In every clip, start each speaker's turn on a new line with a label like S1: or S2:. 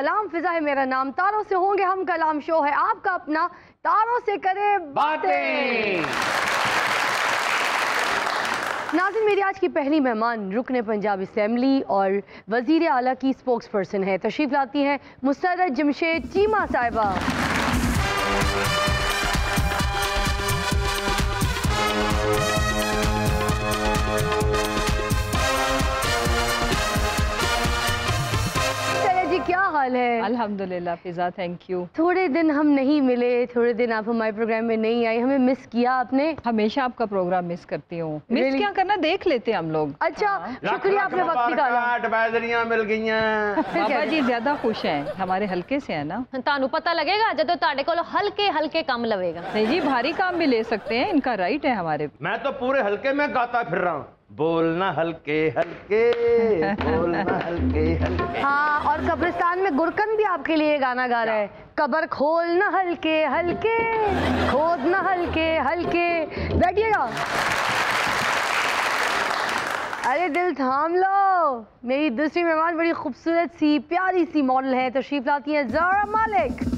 S1: कलाम, फिजा है मेरा नाम, तारों से होंगे हम कलाम, शो है आपका अपना, तारों से करे बातें। नाज़रीन, मेरी आज की पहली मेहमान रुकने पंजाब असेंबली और वज़ीर आला की स्पोक्स पर्सन है। तशरीफ लाती हैं मुस्तरद जमशेद चीमा साहिबा। क्या हाल है?
S2: अल्हम्दुलिल्लाह फिजा, थैंक यू।
S1: थोड़े दिन हम नहीं मिले, थोड़े दिन आप हमारे प्रोग्राम में नहीं आई, हमें मिस किया आपने?
S2: हमेशा आपका प्रोग्राम मिस करती हूँ। मिस क्या करना, देख लेते हैं हम लोग।
S1: अच्छा, शुक्रिया आपने वक्त निकाला।
S3: एडवाइजरियां मिल गई हैं।
S2: बाबा जी ज्यादा खुश हैं, हमारे हल्के से है ना।
S4: तानू पता लगेगा जब ताड़े को हल्के हल्के काम लवेगा।
S2: नहीं जी, भारी काम भी ले सकते हैं, इनका राइट है हमारे।
S3: मैं तो पूरे हल्के में गाता फिर रहा हूँ, बोलना हल्के हल्के, बोलना हल्के हल्के।
S1: हाँ, और कब्रिस्तान में गुरकन भी आपके लिए गाना गा रहा है, कब्र खोलना हल्के हल्के, खोदना हल्के हल्के। बैठिएगा। अरे दिल थाम लो, मेरी दूसरी मेहमान बड़ी खूबसूरत सी प्यारी सी मॉडल है, तशरीफ लाती है ज़ारा मलिक।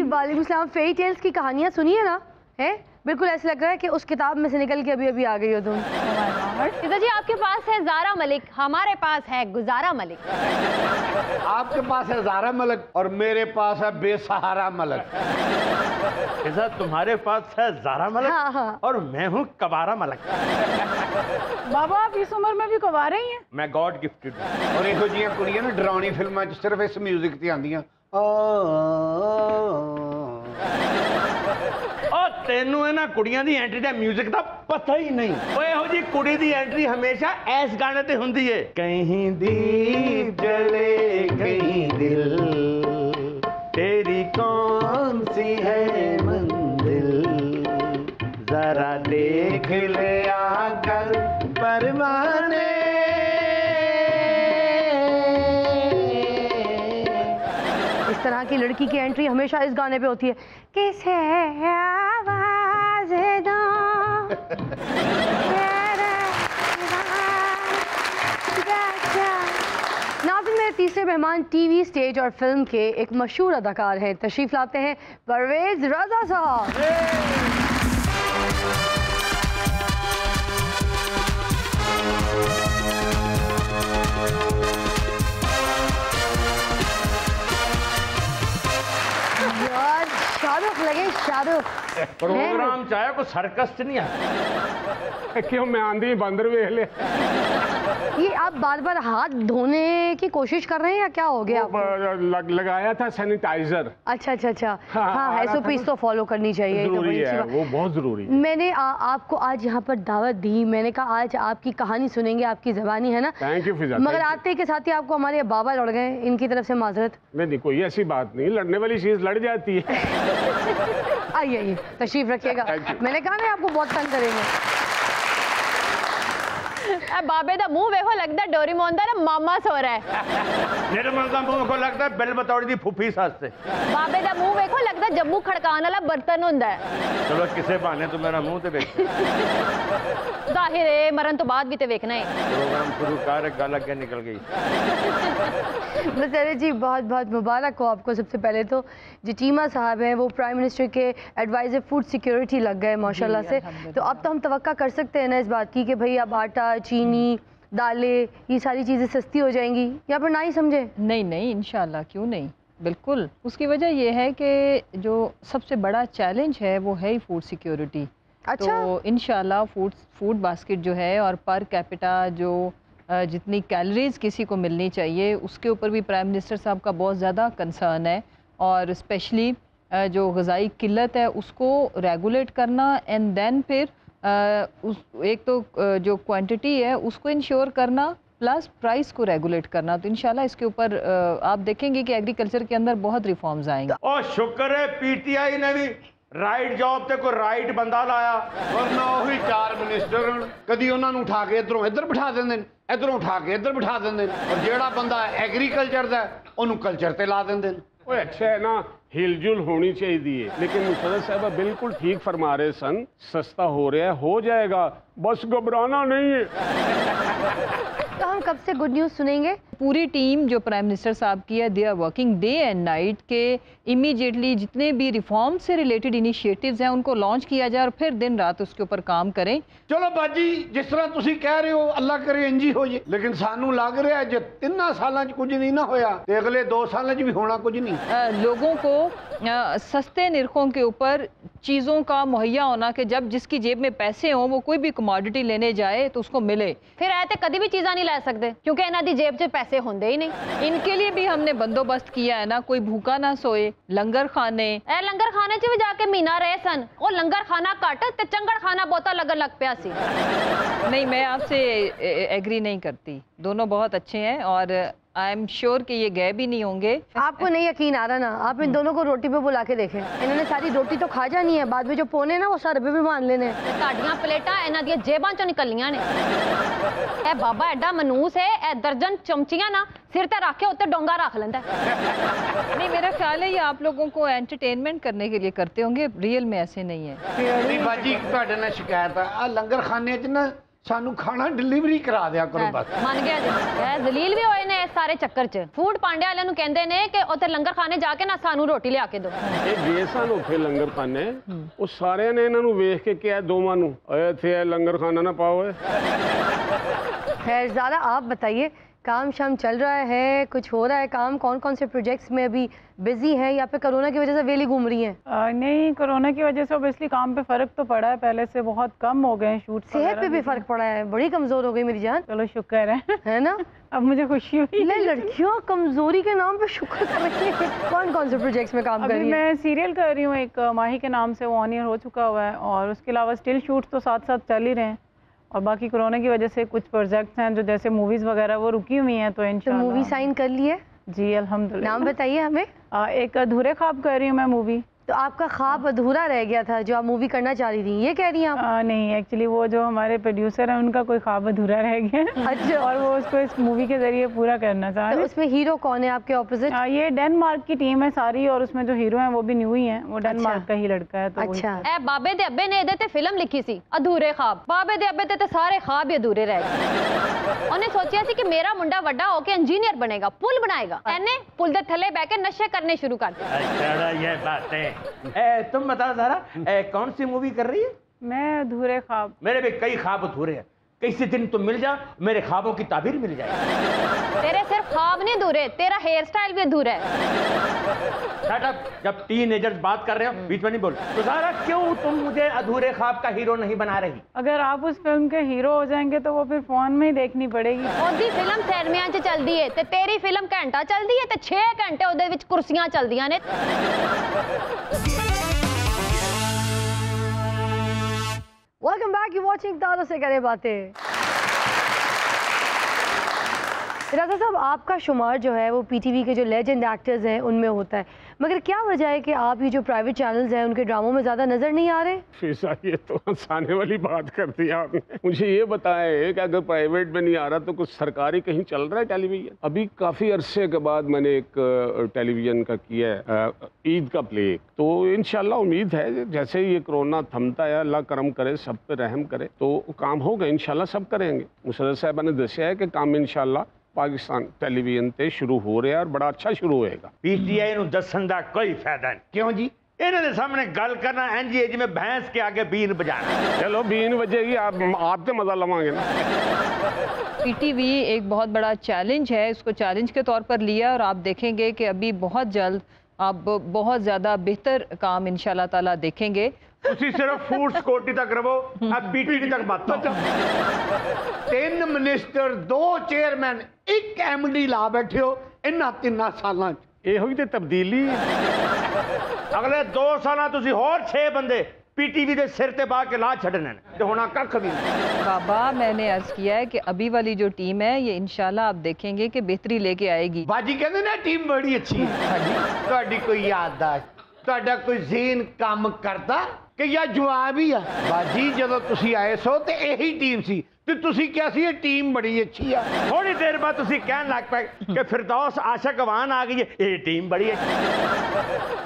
S1: वालेकुम सलाम। फेरी टेल्स की कहानियाँ सुनी है ना? है बिल्कुल ऐसा लग रहा है कि उस किताब में से निकल के अभी अभी आ गई हो तुम।
S4: फिजा जी आपके पास है ज़ारा मलिक, हमारे पास है गुजारा मलिक।
S3: आपके पास है ज़ारा मलिक और मेरे पास है बेसहारा मलिक। फिजा तुम्हारे पास है ज़ारा मलिक।
S1: हाँ, हाँ।
S3: और मैं हूँ कबारा मलिक।
S5: बाबा आप इस उम्र में भी कबारे ही हैं?
S3: मैं गॉड गिफ्टेड।
S6: और ਇਹੋ ਜਿਹੀਆਂ ਕੁੜੀਆਂ ਨਾ ਡਰਾਉਣੀ ਫਿਲਮਾਂ 'ਚ ਸਿਰਫ ਇਸ ਮਿਊਜ਼ਿਕ ਤੇ ਆਉਂਦੀਆਂ।
S3: तेनू है ना कुड़ियां दी एंट्री दा म्यूजिक दा पता ही नहीं। ओए हो जी कुड़ी दी एंट्री हमेशा ऐस गाने ते हुंदी है, कहीं दीप जले कहीं दिल, तेरी कौन सी है मंजिल, जरा देख ले आकर परवाने।
S1: इस तरह की लड़की की एंट्री हमेशा इस गाने पे होती है, किसे आवाज़ दो नाज़रीन, मेरे तीसरे मेहमान टीवी, स्टेज और फिल्म के एक मशहूर अदाकार हैं। तशरीफ लाते हैं परवेज रजा साहब। शाहरुख लगे, शाहरुख
S3: प्रोग्राम चाहे को सर्कस च नहीं आ।
S6: क्यों मैं आंधी बंदर वेख ले।
S1: ये आप बार बार हाथ धोने की कोशिश कर रहे हैं या क्या हो गया आपको?
S6: लगाया था सैनिटाइजर।
S1: अच्छा अच्छा अच्छा। हाँ, SOPs तो फॉलो करनी चाहिए,
S6: जरूरी है, वो बहुत जरूरी है।
S1: मैंने आपको आज यहाँ पर दावत दी, मैंने कहा आज आपकी कहानी सुनेंगे, आपकी ज़बानी है ना।
S6: थैंक यू फिजा।
S1: मगर आते के साथ ही आपको हमारे बाबा लड़ गए, इनकी तरफ से माजरत।
S6: नहीं, कोई ऐसी बात नहीं, लड़ने वाली चीज लड़ जाती है।
S1: आइए आइए, तशरीफ रखिएगा। मैंने कहा ना आपको बहुत तंग करेंगे।
S4: बाबे दा मुंह देखो, लगता है डोरेमोन दा ना मामा सो रहा है।
S3: मेरे मन का मुंह को लगता है बिल बतौड़ी दी फुफी सास्ते।
S4: बाबे दा मुंह देखो, लगता है जम्मू खड़काने वाला बर्तन हुंदा है।
S3: चलो किसे बहाने तो मेरा मुंह ते देख।
S4: जाहिर है मरन तो बाद भी ते देखना है।
S3: प्रोग्राम शुरू कर, गल अगे निकल गई।
S1: बस जी बहुत बहुत मुबारक हो आपको। सबसे पहले तो जो चीमा साहब हैं वो प्राइम मिनिस्टर के एडवाइजर फूड सिक्योरिटी लग गए माशाल्लाह से। तो अब तो हम तवक्का कर सकते हैं ना इस बात की कि भाई अब आटा, चीनी, दालें, ये सारी चीज़ें सस्ती हो जाएंगी, या फिर ना ही समझे?
S2: नहीं नहीं, इंशाल्लाह, क्यों नहीं, बिल्कुल। उसकी वजह यह है कि जो सबसे बड़ा चैलेंज है वो है ही फूड सिक्योरिटी।
S1: अच्छा।
S2: तो इंशाल्लाह फूड बास्केट जो है और पर कैपिटा जो जितनी कैलोरीज किसी को मिलनी चाहिए उसके ऊपर भी प्राइम मिनिस्टर साहब का बहुत ज़्यादा कंसर्न है। और स्पेशली जो ग़िज़ाई किल्लत है उसको रेगुलेट करना, एंड देन फिर एक तो जो क्वांटिटी है उसको इंश्योर करना, प्लस प्राइस को रेगुलेट करना। तो इंशाल्लाह इसके ऊपर आप देखेंगे कि एग्रीकल्चर के अंदर बहुत रिफॉर्म्स आएंगे।
S3: और शुक्र है PTI ने भी राइट जॉब ते कोई राइट बंदा लाया,
S6: वरना वही चार मिनिस्टर कदी उन्होंने उठा के इधरों इधर बिठा देंगे, इधरों उठा के इधर बिठा देंगे, और जेड़ा बंदा एग्रीकल्चर दा उन्होंने कल्चर ते ला देंगे। ओए अच्छा है ना, हिलजुल होनी चाहिए। लेकिन मुशर्रफ साहब बिल्कुल ठीक फरमा रहे सन, सस्ता हो रहा है, हो जाएगा, बस घबराना नहीं है।
S1: तो हम कब से गुड न्यूज़ सुनेंगे?
S2: पूरी टीम जो प्राइम मिनिस्टर साहब की है, they are working day and night के इमीडिएटली जितने भी रिफॉर्म से रिलेटेड इनिशिएटिव्स हैं उनको लॉन्च किया जाए और फिर दिन रात उसके ऊपर काम करें।
S6: चलो बाजी, जिस तरह तुसी कह रहे हो अल्लाह करे इंजी हो जाए, लेकिन सानू लग रहा है जो 3 सालों च कुछ नहीं ना होया ते अगले 2 सालों च भी होना कुछ नहीं।
S2: लोगों को सस्ते निरखों के ऊपर चीज़ों का मुहैया होना कि जब जिसकी जेब में पैसे हों वो कोई भी कमोडिटी लेने जाए तो उसको मिले।
S4: फिर ऐ ते कभी भी चीज़ा नहीं लै सकते क्योंकि इन्हां दी जेब च पैसे होंदे ही नहीं।
S2: इनके लिए भी हमने बंदोबस्त किया है ना, कोई भूखा ना सोए। लंगर खाने,
S4: ए लंगर खाने च भी जाके महीना रहे सन, वो लंगर खाना घट ते चंगड़ खाना बहुता लगन लग पिया सी।
S2: नहीं, मैं आपसे एग्री नहीं करती, दोनों बहुत अच्छे हैं और आई एम श्योर कि ये गए भी नहीं होंगे।
S1: आपको नहीं यकीन आ रहा ना, आप इन दोनों को रोटी पे बुला के देखें, इन्होंने सारी रोटी तो खा जानी है, बाद में जो पोने ना वो सर पे भी मान लेने।
S4: साडियां प्लेटां इन्हां दी जेबां चों निकलियां ने। ए बाबा एडा मनूस है, ए दर्जन चमचियां ना सिर ते रख के उत्ते डोंगा रख लेंदा है।
S2: नहीं, मेरा ख्याल है ये आप लोगों को एंटरटेनमेंट करने के लिए करते होंगे, रियल में ऐसे नहीं है।
S6: बाजी तुहाडे नाल शिकायत है, आ लंगर खाने च ना सानू खाना डिलीवरी करा दिया करो बस।
S4: मन गया जी, ए जलील भी होए ने इस सारे चक्कर च। फूड पांडे वाले नु कहंदे ने कि उत्ते लंगर खाने जाके ना सानू रोटी लिया के दो।
S6: ਇਹ ਗਏ ਸਨ ਉੱਥੇ ਲੰਗਰ ਖਾਨੇ, ਉਹ ਸਾਰਿਆਂ ਨੇ ਇਹਨਾਂ ਨੂੰ ਵੇਖ ਕੇ ਕਿਹਾ ਦੋਵਾਂ ਨੂੰ, ਓਏ ਇੱਥੇ ਇਹ ਲੰਗਰ ਖਾਣਾ ਨਾ ਪਾਓ ਓਏ।
S1: खैर ज़रा आप बताइए, काम शाम चल रहा है, कुछ हो रहा है काम? कौन कौन से प्रोजेक्ट्स में अभी बिजी हैं या फिर कोरोना की वजह से वेली घूम रही हैं?
S5: नहीं, कोरोना की वजह से ऑब्वियसली काम पे फ़र्क तो पड़ा है, पहले से बहुत कम हो गए हैं शूट।
S1: सेहत पे भी फ़र्क पड़ा है, बड़ी कमज़ोर हो गई मेरी जान।
S5: चलो शुक्र है
S1: ना?
S5: अब मुझे खुशी हुई।
S1: लड़कियों कमजोरी के नाम पे शुक्र कर रही है। कौन कौन से प्रोजेक्ट्स में काम कर रही हैं?
S5: मैं सीरियल कर रही हूँ एक माही के नाम से, वो 1 ईयर हो चुका हुआ है, और उसके अलावा स्टिल शूट्स तो साथ साथ चल ही रहे हैं, और बाकी कोरोना की वजह से कुछ प्रोजेक्ट्स हैं जो जैसे मूवीज़ वगैरह वो रुकी हुई हैं, तो इंशाल्लाह।
S1: मूवी साइन कर ली है?
S5: जी अल्हम्दुलिल्लाह।
S1: नाम बताइए हमें।
S5: एक अधूरे ख्वाब कर रही हूँ मैं मूवी।
S1: तो आपका ख्वाब अधूरा रह गया था जो आप मूवी करना चाह रही थी, ये कह रही हैं आप?
S5: नहीं, एक्चुअली वो जो हमारे प्रोड्यूसर हैं उनका कोई ख्वाब अधूरा रह गया।
S1: अच्छा।
S5: और वो उसको इस मूवी के जरिए पूरा करना चाह रहे
S1: तो
S5: हैं।
S1: उसमें हीरो कौन है आपके ऑपोजिट?
S5: ये डेनमार्क की टीम है सारी, और उसमें जो हीरो हैं वो भी न्यू ही हैं, वो डेनमार्क का ही लड़का है। तो
S1: अच्छा।
S4: ए बाबे दे अब्बे ने ਇਹਦੇ ਤੇ ਫਿਲਮ ਲਿਖੀ ਸੀ ਅਧੂਰੇ ਖਾਬ। ਬਾਬੇ ਦੇ ਅੱਬੇ ਤੇ ਤੇ ਸਾਰੇ ਖਾਬ ਹੀ ਅਧੂਰੇ ਰਹਿ ਗਏ। ਉਹਨੇ ਸੋਚਿਆ ਸੀ ਕਿ ਮੇਰਾ ਮੁੰਡਾ ਵੱਡਾ ਹੋ ਕੇ ਇੰਜੀਨੀਅਰ ਬਣੇਗਾ, ਪੁਲ ਬਣਾਏਗਾ। ਇਹਨੇ ਪੁਲ ਦੇ ਥੱਲੇ ਬਹਿ ਕੇ ਨਸ਼ੇ ਕਰਨੇ ਸ਼ੁਰੂ ਕਰ ਦਿੱਤੇ।
S3: अच्छा ये बात है। तुम बताओ जरा, कौन सी मूवी कर रही है?
S5: मैं अधूरे ख्वाब।
S3: मेरे भी कई ख्वाब अधूरे हैं, किसी दिन तुम मिल जा, मेरे ख्वाबों की ताबीर मिल जाएगी।
S4: तेरे सिर्फ ख्वाब नहीं अधूरे, तेरा हेयर स्टाइल भी अधूरा है।
S3: शट अप, जब टीनेजर्स बात कर रहे हो बीच में नहीं बोल। तो ज़ारा क्यों तुम मुझे अधूरे ख्वाब का हीरो नहीं बना रही?
S5: अगर आप उस फिल्म के हीरो हो जाएंगे तो वो फिर फोन में ही देखनी पड़ेगी।
S4: ਉਹਦੀ ਫਿਲਮ ਸਿਨੇਮਿਆਂ 'ਚ ਚੱਲਦੀ ਏ ਤੇ ਤੇਰੀ ਫਿਲਮ ਘੰਟਾ ਚੱਲਦੀ ਏ ਤੇ 6 ਘੰਟੇ ਉਹਦੇ ਵਿੱਚ ਕੁਰਸੀਆਂ ਚੱਲਦੀਆਂ ਨੇ।
S1: वेलकम बैक, यू वाचिंग तारों से करें बातें। राजा साहब, आपका शुमार जो है वो पीटीवी के जो लेजेंड एक्टर्स हैं उनमें होता है, मगर क्या वजह है कि आप ये जो प्राइवेट चैनल्स हैं उनके ड्रामों में ज़्यादा नज़र नहीं आ रहे?
S6: फिजा, ये तो हंसाने वाली बात कर दी आपने। मुझे ये बताएं कि अगर प्राइवेट में नहीं आ रहा तो कुछ सरकारी कहीं चल रहा है टेलीविजन? अभी काफ़ी अरसे के बाद मैंने एक टेलीविजन का किया है ईद का प्ले, तो इंशाल्लाह उम्मीद है जैसे ये कोरोना थमता है, अल्लाह करम करे, सब पे रहम करे, तो काम होगा इंशाल्लाह, सब करेंगे। मुशर्रफ साहब ने दसिया है कि काम इंशाल्लाह पाकिस्तान टेलीविजन ते शुरू हो रहा है और बड़ा अच्छा शुरू होएगा।
S3: पीटीआई ਨੂੰ ਦੱਸਣ ਦਾ ਕੋਈ ਫਾਇਦਾ ਨਹੀਂ।
S6: क्यों जी?
S3: ਇਹਨਾਂ ਦੇ ਸਾਹਮਣੇ ਗੱਲ करना इंज ही है जिवें भैंस के आगे बीन बजाना।
S6: चलो बीन बजेगी, आप तो मजा लवांगे ना।
S2: पीटीवी एक बहुत बड़ा चैलेंज है, इसको चैलेंज के तौर पर लिया और आप देखेंगे कि अभी बहुत जल्द आप बहुत ज़्यादा बेहतर काम इंशाल्लाह ताला देखेंगे।
S3: ਤੁਸੀਂ सिर्फ फूड सिक्योरिटी तक रहो, अब पीटीवी तक मत आओ।
S6: 3 मिनिस्टर, 2 चेयरमैन, 1 MD ला बैठे हो इन्हां 3 सालां च। ਇਹੋ ਹੀ ਤੇ ਤਬਦੀਲੀ
S3: अगले 2 साल ਤੁਸੀਂ ਹੋਰ 6 ਬੰਦੇ पीटीवी ਦੇ ਸਿਰ ਤੇ ਪਾ ਕੇ ਲਾ ਛੱਡਣੇ ਨੇ ਤੇ ਹੋਣਾ ਕੱਖ भी नहीं।
S2: बाबा, मैंने अर्ज किया है कि अभी वाली जो टीम है ये इंशाल्लाह आप देखेंगे कि बेहतरी लेके आएगी।
S6: ਬਾਜੀ ਕਹਿੰਦੇ ਨੇ ਟੀਮ ਬੜੀ ਅੱਛੀ ਹੈ ਤੁਹਾਡੀ ਕੋਈ ਯਾਦਦਾਸ਼ਤ, ਤੁਹਾਡਾ ਕੋਈ ਜ਼ੀਨ ਕੰਮ ਕਰਦਾ?
S7: ਕਿ ਜਾਂ ਜਵਾਬ ਹੀ ਆ ਬਾਜੀ ਜਦੋਂ ਤੁਸੀਂ ਆਏ ਸੋ ਤੇ ਇਹੀ ਟੀਮ ਸੀ ਤੇ ਤੁਸੀਂ ਕਿਹਾ ਸੀ ਇਹ ਟੀਮ ਬੜੀ ਅੱਛੀ ਆ
S3: थोड़ी देर बाद तुसी कहन लग पे कि फिरदौस आशिक अवान आ गई है, ये टीम बड़ी अच्छी।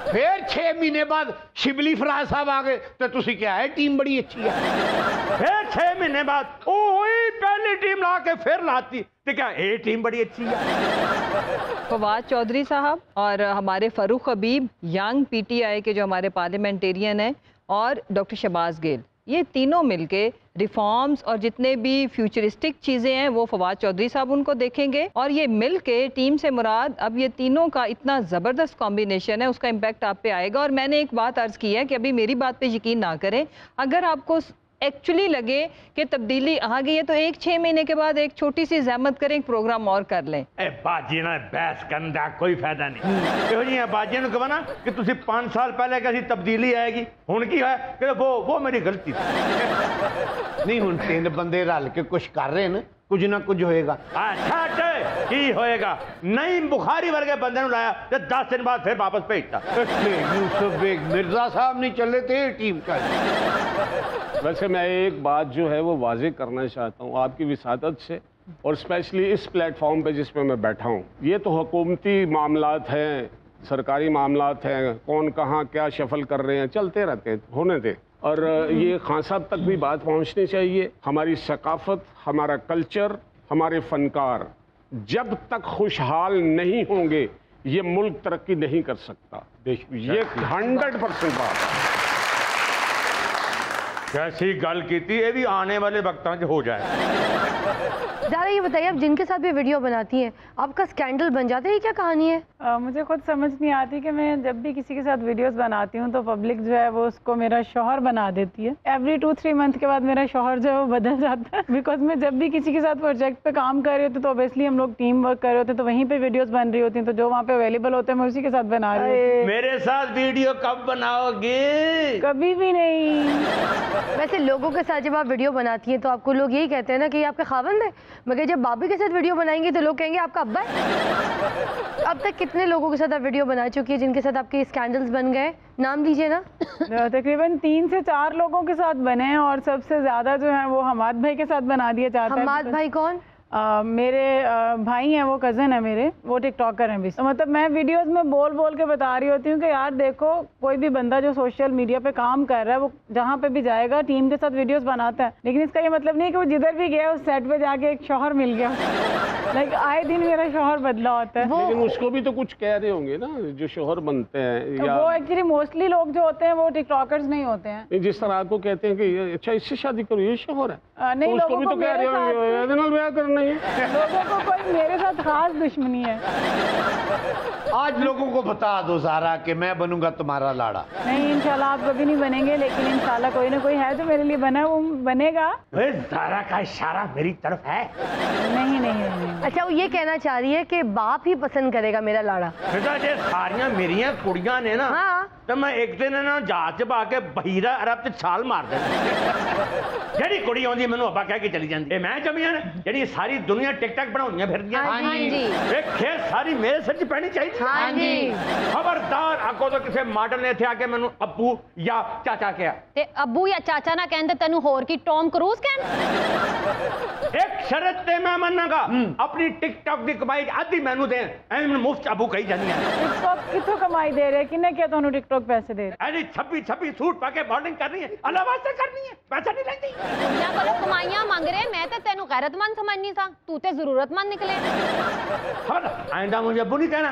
S7: ਫਿਰ 6 ਮਹੀਨੇ ਬਾਅਦ शिबली फराज साहब आ गए तो ਤੁਸੀਂ ਕਿਹਾ ਇਹ ਟੀਮ ਬੜੀ ਅੱਛੀ ਆ
S3: फिर 6 महीने बाद ओ ही पहली टीम ला के फिर लाती तो क्या ये टीम बड़ी अच्छी है।
S2: फवाद चौधरी साहब और हमारे फ़ारूक हबीब यंग पीटीआई के जो हमारे पार्लियामेंटेरियन हैं और डॉक्टर शहबाज गिल, ये तीनों मिलके रिफॉर्म्स और जितने भी फ्यूचरिस्टिक चीज़ें हैं वो फवाद चौधरी साहब उनको देखेंगे और ये मिल के टीम से मुराद अब ये तीनों का इतना ज़बरदस्त कॉम्बिनेशन है, उसका इम्पैक्ट आप पे आएगा। और मैंने एक बात अर्ज़ की है कि अभी मेरी बात पे यकीन ना करें, अगर आपको एक्चुअली लगे कि तब्दीली आ गई है तो 1-6 महीने के बाद एक छोटी सी जहमत करें, एक प्रोग्राम और कर लें।
S3: ए बाजी ना बहस करने का कोई फायदा नहीं। ਇਹੋ ਜਿਹੀਆਂ ਬਾਜੀਆਂ ਨੂੰ ਕਹੋ ਨਾ ਕਿ ਤੁਸੀਂ 5 ਸਾਲ ਪਹਿਲੇ ਕਿ ਅਸੀਂ ਤਬਦੀਲੀ ਆਏਗੀ, ਹੁਣ ਕੀ ਹੋਇਆ ਕਿ ਉਹ ਮੇਰੀ ਗਲਤੀ ਸੀ।
S7: ਨਹੀਂ ਹੁਣ 3 ਬੰਦੇ ਰਲ ਕੇ ਕੁਝ ਕਰ ਰਹੇ ਨੇ, ਕੁਝ ਨਾ ਕੁਝ ਹੋਏਗਾ।
S3: ਛੱਡ ਕੀ ਹੋਏਗਾ, ਨਹੀਂ ਬੁਖਾਰੀ ਵਰਗੇ ਬੰਦੇ ਨੂੰ ਲਾਇਆ ਤੇ 10 ਦਿਨ ਬਾਅਦ ਫਿਰ ਵਾਪਸ ਭੇਜਤਾ।
S7: यूसुफ बेग मिर्जा साहब नहीं चले थे टीम का।
S6: वैसे मैं एक बात जो है वो वाजे करना चाहता हूँ आपकी विसादत से और स्पेशली इस प्लेटफॉर्म पे जिस पे मैं बैठा हूँ। ये तो हुकूमती मामलात हैं, सरकारी मामलात हैं, कौन कहाँ क्या शफल कर रहे हैं चलते रहते हैं, होने दें। और ये खान साहब तक भी बात पहुँचनी चाहिए। हमारी सकाफत, हमारा कल्चर, हमारे फनकार जब तक खुशहाल नहीं होंगे ये मुल्क तरक्की नहीं कर सकता। ये 100% बात है।
S3: कैसी गल की थी, ये भी आने वाले वक्तों में हो जाए।
S1: ज़रा ये बताइए, आप जिनके साथ भी वीडियो बनाती हैं आपका स्कैंडल बन जाता है, ये क्या कहानी है?
S5: मुझे खुद समझ नहीं आती कि मैं जब भी किसी के साथ वीडियोस बनाती हूँ तो पब्लिक जो है वो उसको मेरा शौहर बना देती है। एवरी 2-3 मंथ के बाद मेरा शौहर जो है वो बदल जाता है। बिकॉज मैं जब भी किसी के साथ प्रोजेक्ट पे काम कर रही होती तो ऑब्वियसली हम लोग टीम वर्क कर रहे होते तो वहीं पे वीडियोस बन रही होती हैं, तो जो वहाँ पे अवेलेबल होते हैं मैं उसी के साथ बना रही हूँ।
S3: मेरे साथ वीडियो कब बनाओगे?
S5: कभी भी नहीं।
S1: वैसे लोगों के साथ जब आप वीडियो बनाती हैं तो आपको लोग यही कहते हैं ना कि ये आपके खावंद है, मगर जब भाभी के साथ वीडियो बनाएंगे तो लोग कहेंगे आपका अब्बा है। अब तक कितने लोगों के साथ आप वीडियो बना चुकी है जिनके साथ आपके स्कैंडल्स बन गए? नाम लीजिए ना।
S5: तकरीबन 3 से 4 लोगों के साथ बने हैं और सबसे ज्यादा जो है वो हमाद भाई के साथ बना दिए जाता है।
S1: हमाद भाई कौन?
S5: मेरे भाई हैं, वो कज़न है मेरे, वो टिकटॉकर हैं भी। तो मतलब मैं वीडियोस में बोल बोल के बता रही होती हूँ कि यार देखो कोई भी बंदा जो सोशल मीडिया पे काम कर रहा है वो जहाँ पे भी जाएगा टीम के साथ वीडियोस बनाता है, लेकिन इसका ये मतलब नहीं कि वो जिधर भी गया उस सेट पे जाके एक शौहर मिल गया। लाइक आए दिन मेरा शौहर बदला होता है।
S6: लेकिन उसको भी तो कुछ कह रहे होंगे ना जो शौहर बनते हैं
S5: तो
S6: या
S5: वो एक्चुअली मोस्टली लोग जो होते हैं वो टिकटॉकर्स नहीं होते हैं।
S6: जिस तरह आपको कहते हैं कि अच्छा इससे शादी करो ये शौहर है,
S5: नहीं,
S6: तो उसको
S5: लोगों
S6: भी
S5: को
S6: तो कह रहे
S5: मेरे
S6: होंगे
S5: साथ-
S6: ਇਹਦੇ ਨਾਲ ਵਿਆਹ करना है।
S5: लोगों को कोई मेरे साथ खास दुश्मनी है।
S7: आज लोगों को बता दो ज़ारा कि मैं बनूंगा तुम्हारा लाड़ा।
S5: नहीं इंशाल्लाह आप कभी नहीं बनेंगे, लेकिन इंशाल्लाह कोई ना कोई है जो मेरे लिए बना है, वो बनेगा।
S3: वे ज़ारा का इशारा मेरी तरफ है।
S5: नहीं नहीं नहीं।
S1: अच्छा, वो ये कहना चाह रही है कि बाप ही पसंद करेगा मेरा लाड़ा।
S3: बेटा जे सारियां मेरियां कुड़ियां ने ना
S1: हाँ।
S3: तो मैं एक दिन ना जहाज च पा के बहीरा अरब च छाल मार देना। ਜਿਹੜੀ ਕੁੜੀ ਆਉਂਦੀ ਮੈਨੂੰ ਅੱਬਾ ਕਹਿ ਕੇ ਚਲੀ ਜਾਂਦੀ, ਇਹ ਮੈਂ ਜਮੀਆਂ ਨੇ ਜਿਹੜੀ ਸਾਰੀ ਦੁਨੀਆ ਟਿਕਟਕ ਬਣਾਉਂਦੀਆਂ ਫਿਰਦੀਆਂ।
S4: हाँ जी
S3: ਇਹ ਖੇਡ ਸਾਰੀ ਮੇਰੇ ਸਿਰ 'ਚ ਪੈਣੀ ਚਾਹੀਦੀ।
S4: हाँ जी।
S3: ਖਬਰਦਾਰ ਅੱਗੋਂ ਤੋਂ ਕਿਸੇ ਮਾਡਲ ਨੇ ਇੱਥੇ ਆ ਕੇ ਮੈਨੂੰ ਅੱਬੂ ਜਾਂ ਚਾਚਾ ਕਿਹਾ।
S4: ਤੇ ਅੱਬੂ ਜਾਂ ਚਾਚਾ ਨਾ ਕਹਿੰਦੇ ਤੈਨੂੰ ਹੋਰ ਕੀ ਟੌਮ ਕਰੂਜ਼ ਕਹਿਣ।
S3: ਇੱਕ ਸ਼ਰਤ ਤੇ ਮੈਂ ਮੰਨਾਂਗਾ, ਆਪਣੀ ਟਿਕਟਕ ਦੀ ਕਮਾਈ ਅੱਧੀ ਮੈਨੂੰ ਦੇਣ, ਐਵੇਂ ਮੈਨੂੰ ਮੁਫਤ ਅੱਬੂ ਕਹੀ ਜਾਂਦੀਆਂ।
S5: टिकटॉक कितों कमाई दे रहे, किन्ने क्या ਤੁਹਾਨੂੰ टिकटॉक पैसे दे रहे?
S3: ਐਨੀ 26 ਸੂਟ ਪਾ ਕੇ ਮਾਡਲਿੰਗ ਕਰਨੀ ਹੈ, ਅੱਲਾ ਵਾਸਤੇ ਕਰਨੀ ਹੈ, ਪੈਸਾ ਨਹੀਂ ਲੈਂਦੀ।
S4: ਦੁਨੀਆ ਕੋਲੋਂ ਕਮਾਈਆਂ ਮੰਗ ਰਹੇ, ਮੈਂ ਤੇ ਤੈਨੂੰ ਗੈਰਤਮੰਦ ਸਮਝਣੀ ਸਾਂ, ਤੂੰ ਤੇ ਜ਼ਰੂਰਤਮੰਦ ਨਿਕਲੇ।
S3: खबर आइंदा मुझे अब्बू नहीं कहना।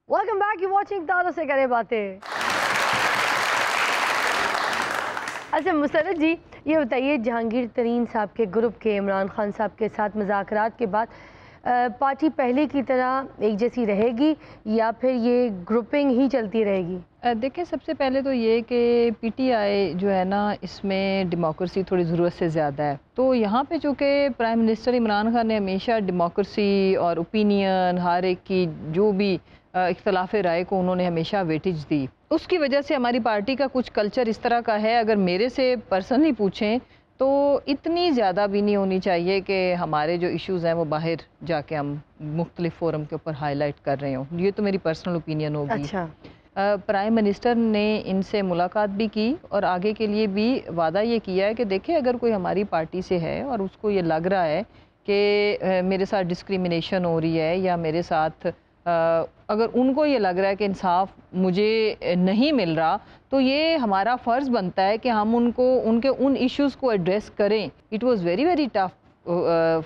S1: वेलकम बैक, यू वाचिंग तारों से करें बातें। अच्छा मुसरत जी, ये बताइए जहांगीर तरीन साहब के ग्रुप के इमरान खान साहब के साथ मुज़ाकरात के बाद पार्टी पहले की तरह एक जैसी रहेगी या फिर ये ग्रुपिंग ही चलती रहेगी?
S2: देखिए सबसे पहले तो ये कि पीटीआई जो है ना इसमें डेमोक्रेसी थोड़ी ज़रूरत से ज़्यादा है, तो यहाँ पे जो कि प्राइम मिनिस्टर इमरान खान ने हमेशा डेमोक्रेसी और ओपिनियन हर एक की जो भी इख्तलाफ राय को उन्होंने हमेशा वेटेज दी, उसकी वजह से हमारी पार्टी का कुछ कल्चर इस तरह का है। अगर मेरे से पर्सनली पूछें तो इतनी ज़्यादा भी नहीं होनी चाहिए कि हमारे जो इश्यूज़ हैं वो बाहर जाके हम मुख्तलिफ फोरम के ऊपर हाईलाइट कर रहे हों। ये तो मेरी पर्सनल ओपिनियन होगी।
S1: अच्छा,
S2: प्राइम मिनिस्टर ने इनसे मुलाकात भी की और आगे के लिए भी वादा ये किया है कि देखिए अगर कोई हमारी पार्टी से है और उसको ये लग रहा है कि मेरे साथ डिस्क्रिमिनेशन हो रही है या मेरे साथ अगर उनको ये लग रहा है कि इंसाफ मुझे नहीं मिल रहा, तो ये हमारा फ़र्ज़ बनता है कि हम उनको उनके उन इश्यूज़ को एड्रेस करें। It was very very tough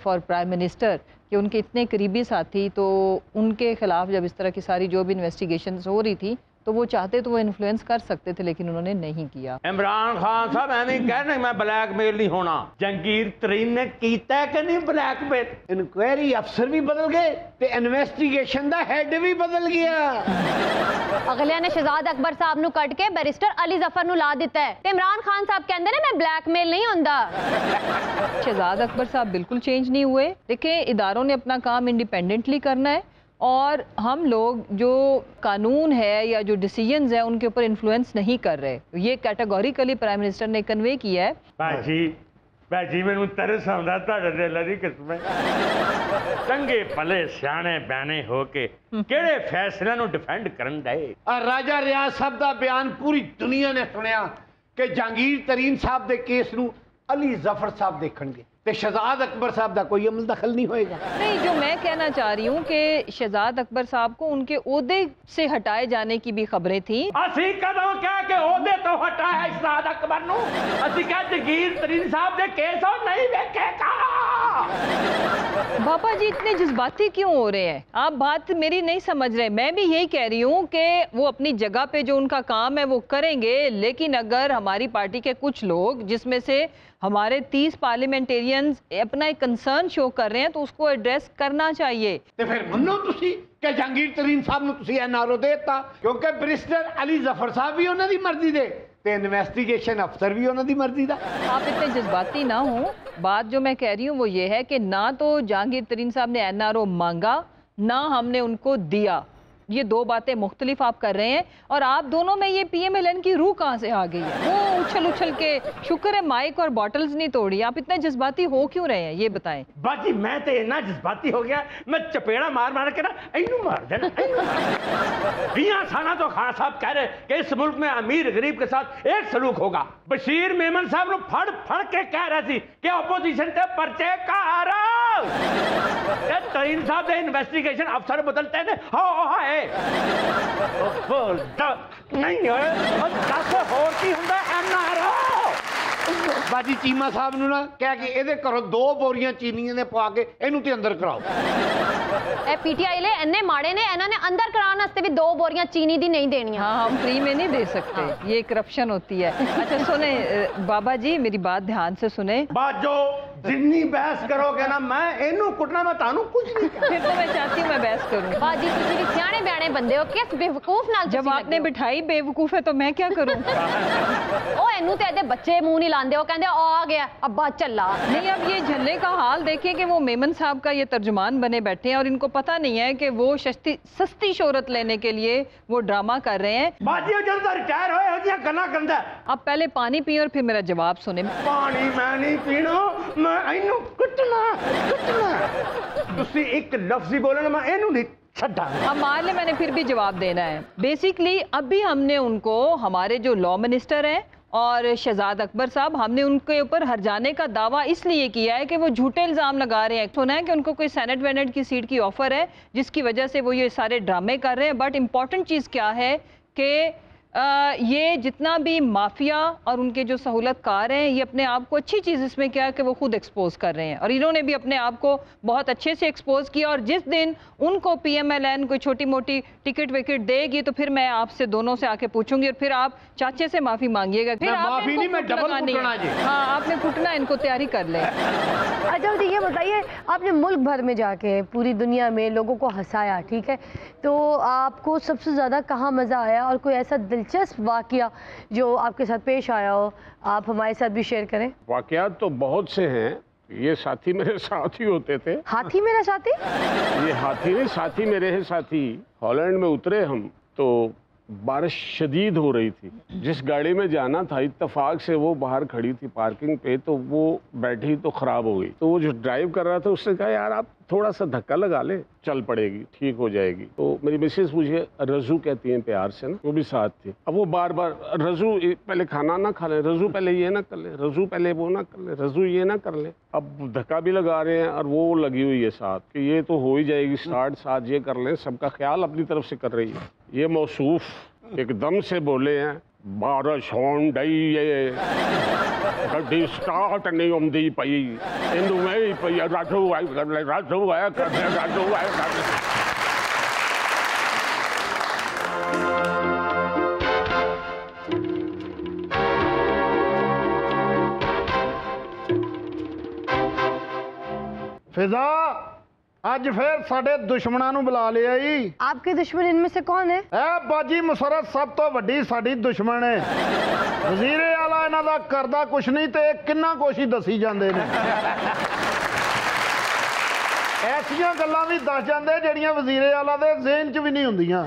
S2: for prime minister कि उनके इतने करीबी साथी, तो उनके ख़िलाफ़ जब इस तरह की सारी जो भी इन्वेस्टिगेशंस हो रही थी तो वो चाहते तो वो इन्फ्लुएंस कर सकते थे, लेकिन उन्होंने नहीं किया।
S3: इमरान खान साहब एवं कह रहे मैं ब्लैकमेल नहीं होना, जंगीर तरीन ने कीता कि नहीं ब्लैकमेल?
S7: ਇਨਕੁਆਇਰੀ ਅਫਸਰ ਵੀ ਬਦਲ ਗਏ ਤੇ ਇਨਵੈਸਟੀਗੇਸ਼ਨ ਦਾ ਹੈਡ ਵੀ ਬਦਲ ਗਿਆ।
S4: ਅਗਲਿਆਂ ਨੇ ਸ਼ਹਿਜ਼ਾਦ ਅਕਬਰ ਸਾਹਿਬ ਨੂੰ ਕੱਢ ਕੇ ਬੈਰਿਸਟਰ ਅਲੀ ਜ਼ਫਰ ਨੂੰ ਲਾ ਦਿੱਤਾ ਹੈ ਤੇ ਇਮਰਾਨ ਖਾਨ ਸਾਹਿਬ ਕਹਿੰਦੇ ਨੇ ਮੈਂ ब्लैकमेल नहीं ਹੁੰਦਾ।
S2: शहजाद अकबर साहब बिल्कुल चेंज नहीं हुए। देखिए, इदारों ने अपना काम इंडिपेंडेंटली करना है और हम लोग जो कानून है या जो डिसीजंस है उनके ऊपर इन्फ्लुएंस नहीं कर रहे। ये कैटेगोरिकली प्राइम मिनिस्टर ने कन्वे किया है।
S3: भाजी मैनू तरस आउंदा तुहाडे दिल दी किस्म चंगे भले सियाणे बयाने हो के किहड़े फैसलिਆਂ ਨੂੰ डिफेंड ਕਰਨ ਡਏ।
S7: ਰਾਜਾ ਰਿਆਜ਼ ਸਾਹਿਬ ਦਾ ਬਿਆਨ ਪੂਰੀ ਦੁਨੀਆ ਨੇ ਸੁਣਿਆ ਕਿ ਜਹਾਂਗੀਰ ਤਰੀਨ ਸਾਹਿਬ ਦੇ ਕੇਸ ਨੂੰ ਅਲੀ ਜ਼ਫਰ ਸਾਹਿਬ ਦੇਖਣਗੇ ਤੇ शहजाद अकबर साहब का कोई अमल दखल नहीं होएगा।
S2: नहीं, जो मैं कहना चाह रही हूँ कि शहजाद अकबर साहब को उनके ओहदे से हटाए जाने की भी खबरें थी।
S3: ਅਸੀਂ ਕਦੋਂ ਕਹਿ ਕੇ ਉਹਦੇ ਤੋਂ ਹਟਾਇਆ शहजाद अकबर ਨੂੰ? ਅਸੀਂ ਕਹਿ ਜਗੀਰ ਤਰੀਨ ਸਾਹਿਬ ਦੇ ਕੇਸ ਉਹ नहीं ਵੇਖੇਗਾ।
S2: बाबा जी इतने जज्बाती क्यों हो रहे हैं? आप बात मेरी नहीं समझ रहे। मैं भी यही कह रही हूँ कि वो अपनी जगह पे जो उनका काम है वो करेंगे, लेकिन अगर हमारी पार्टी के कुछ लोग जिसमें से हमारे 30 पार्लियामेंटेरियंस अपना एक कंसर्न शो कर रहे हैं तो उसको एड्रेस करना चाहिए।
S7: ਤੇ ਫਿਰ ਮੰਨੋ ਤੁਸੀਂ ਕਿ ਜਹਾਂਗੀਰ ਤਰੀਨ ਸਾਹਿਬ ਨੂੰ ਤੁਸੀਂ ਐਨਆਰਓ ਦੇਤਾ ਕਿਉਂਕਿ ਬੈਰਿਸਟਰ ਅਲੀ ਜ਼ਫਰ ਸਾਹਿਬ ਵੀ ਉਹਨਾਂ ਦੀ ਮਰਜ਼ੀ ਦੇ ਤੇ ਇਨਵੈਸਟੀਗੇਸ਼ਨ ਅਫਸਰ भी ਉਹਨਾਂ ਦੀ ਮਰਜ਼ੀ ਦਾ।
S2: आप इतने जज्बाती ना हो। बात जो मैं कह रही हूँ वो ये है कि ना तो जहांगीर तरीन साहब ने एनआरओ मांगा ना हमने उनको दिया। ये दो बातें मुख्तलिफ आप कर रहे हैं और आप दोनों में ये पीएमएलएन की रूह कहाँ से आ गई है? वो उछल उछल के शुक्र है माइक और बॉटल्स नहीं तोड़ी। आप इतने जज्बाती हो क्यों रहे हैं ये बताएं।
S3: बाजी मैं तो इतना जज्बाती हो गया मैं चपेड़ा मार मार के ना इनू मार देना। 20 साल तो खान साहब कह रहे कि इस मुल्क में अमीर गरीब के साथ एक सलूक होगा। बशीर मेमन साहब ने फड़ फड़ के कह रहे थे कि अपोजिशन से पर्चे कार तरीन साहब ने इन्वेस्टिगेशन अफसर बदलते हैं हाय नहीं होए दस होर की हुंदा एनआरओ।
S7: ਬਾਜੀ ਚੀਮਾ ਸਾਹਿਬ ਨੂੰ ਨਾ ਕਹਿ ਕੇ ਇਹਦੇ ਘਰੋਂ 2 ਬੋਰੀਆਂ ਚੀਨੀਆਂ ਨੇ ਪਵਾ ਕੇ ਇਹਨੂੰ ਤੇ ਅੰਦਰ ਕਰਾਓ।
S4: ਇਹ पीटीआई ले इन्ने माड़े ने इन्होंने अंदर कराने वास्ते भी 2 बोरियां चीनी दी नहीं देनियां।
S2: हाँ, हम फ्री में नहीं दे सकते। ये करप्शन होती है। अच्छा सुने बाबा जी, मेरी बात ध्यान से सुने।
S3: बाजो जिन्नी बहस करोगे ना मैं इनू कुटना मैं तानू कुछ नहीं कहना।
S2: फिर तो मैं चाहती हूँ मैं बहस करूँ।
S4: बाजी तुसी भी सियाणे बयाने बंदे हो, किस बेवकूफ नाल
S2: जब आपने बिठाई बेवकूफ है तो मैं क्या करूँ?
S4: ओ इनू ते एदे बच्चे मुंह नहीं लांदे, ओ कहंदे आ गया अब्बा चला।
S2: नहीं, अब ये झल्ले का हाल देखिए कि वो मेमन साहब का ये तर्जुमान बने बैठे हैं और इनको पता नहीं है कि वो सस्ती शोहरत लेने के लिए वो ड्रामा कर रहे हैं।
S3: बाजी जब तक रिटायर होए हो जिया गल्ला करदा।
S2: आप पहले पानी पिए और फिर मेरा जवाब सुने।
S3: पानी मैं नहीं पीना, मैं इनू कुटना तुसी एक लफ्ज़ ही बोलना मैं इनू नहीं छड्डा।
S2: अब मान ले मैंने फिर भी जवाब देना है। बेसिकली अभी हमने उनको हमारे जो लॉ मिनिस्टर हैं और शहजाद अकबर साहब, हमने उनके ऊपर हर जाने का दावा इसलिए किया है कि वो झूठे इल्ज़ाम लगा रहे हैं। सुना है कि उनको कोई सेनेट वेनेट की सीट की ऑफ़र है जिसकी वजह से वो ये सारे ड्रामे कर रहे हैं। बट इम्पॉर्टेंट चीज़ क्या है कि ये जितना भी माफिया और उनके जो सहूलतकार हैं ये अपने आप को अच्छी चीज़ इसमें क्या है कि वो खुद एक्सपोज कर रहे हैं और इन्होंने भी अपने आप को बहुत अच्छे से एक्सपोज किया। और जिस दिन उनको पीएमएलएन कोई छोटी मोटी टिकट विकेट देगी तो फिर मैं आपसे दोनों से आके पूछूंगी और फिर आप चाचे से माफ़ी मांगिएगा। फिर
S7: माफी नहीं, मैं डबल कुटना जी।
S2: हाँ, आपने कुटना, इनको तैयारी कर लें।
S1: अच्छा मुझे ये बताइए, आपने मुल्क भर में जाके पूरी दुनिया में लोगों को हंसाया, ठीक है, तो आपको सबसे ज़्यादा कहाँ मज़ा आया और कोई ऐसा दिलचस्प वाक़या जो आपके साथ पेश आया हो आप हमारे साथ भी शेयर करें?
S6: वाक़यात तो बहुत से हैं। ये साथी मेरे साथ ही होते थे।
S1: हाथी मेरा साथी?
S6: ये हाथी नहीं, साथी मेरे हैं साथी। हॉलैंड में उतरे हम तो बारिश शदीद हो रही थी। जिस गाड़ी में जाना था इत्तेफाक से वो बाहर खड़ी थी पार्किंग पे, तो वो बैठी तो ख़राब हो गई। तो वो जो ड्राइव कर रहा था उसने कहा यार आप थोड़ा सा धक्का लगा ले, चल पड़ेगी, ठीक हो जाएगी। तो मेरी मिसेस मुझे रजू कहती हैं प्यार से ना, वो भी साथ थी। अब वो बार बार रजू पहले खाना ना खा ले, रजू पहले ये ना कर ले, रजू पहले वो ना कर ले, रजू ये ना कर ले। अब धक्का भी लगा रहे हैं और वो लगी हुई है साथ कि ये तो हो ही जाएगी स्टार्ट, साथ ये कर लें, सबका ख्याल अपनी तरफ से कर रही है। ये मौसूफ एकदम से बोले हैं बारिश होन डई है, गड्डी स्टार्ट नहीं होंदी पई, इंदू में पई राजू आए कर ले, राजू आया कर ले, राजू आया कर ले।
S8: फिजा ਅੱਜ ਫੇਰ ਸਾਡੇ ਦੁਸ਼ਮਣਾਂ ਨੂੰ ਬੁਲਾ ਲਿਆ ਜੀ।
S1: आपके दुश्मन इनमें से कौन है?
S8: ਇਹ ਬਾਜੀ ਮੁਸਰਤ ਸਭ ਤੋਂ ਵੱਡੀ ਸਾਡੀ ਦੁਸ਼ਮਣ ਹੈ। ਵਜ਼ੀਰੇ ਆਲਾ ਇਹਨਾਂ ਦਾ ਕਰਦਾ ਕੁਛ ਨਹੀਂ ਤੇ ਕਿੰਨਾ ਕੁਛ ਹੀ ਦੱਸੀ ਜਾਂਦੇ ਨੇ। ਐਸੀਆਂ ਗੱਲਾਂ ਵੀ ਦੱਸ ਜਾਂਦੇ ਜਿਹੜੀਆਂ ਵਜ਼ੀਰੇ ਆਲਾ ਦੇ ਜ਼ਿਹਨ 'ਚ ਵੀ ਨਹੀਂ ਹੁੰਦੀਆਂ।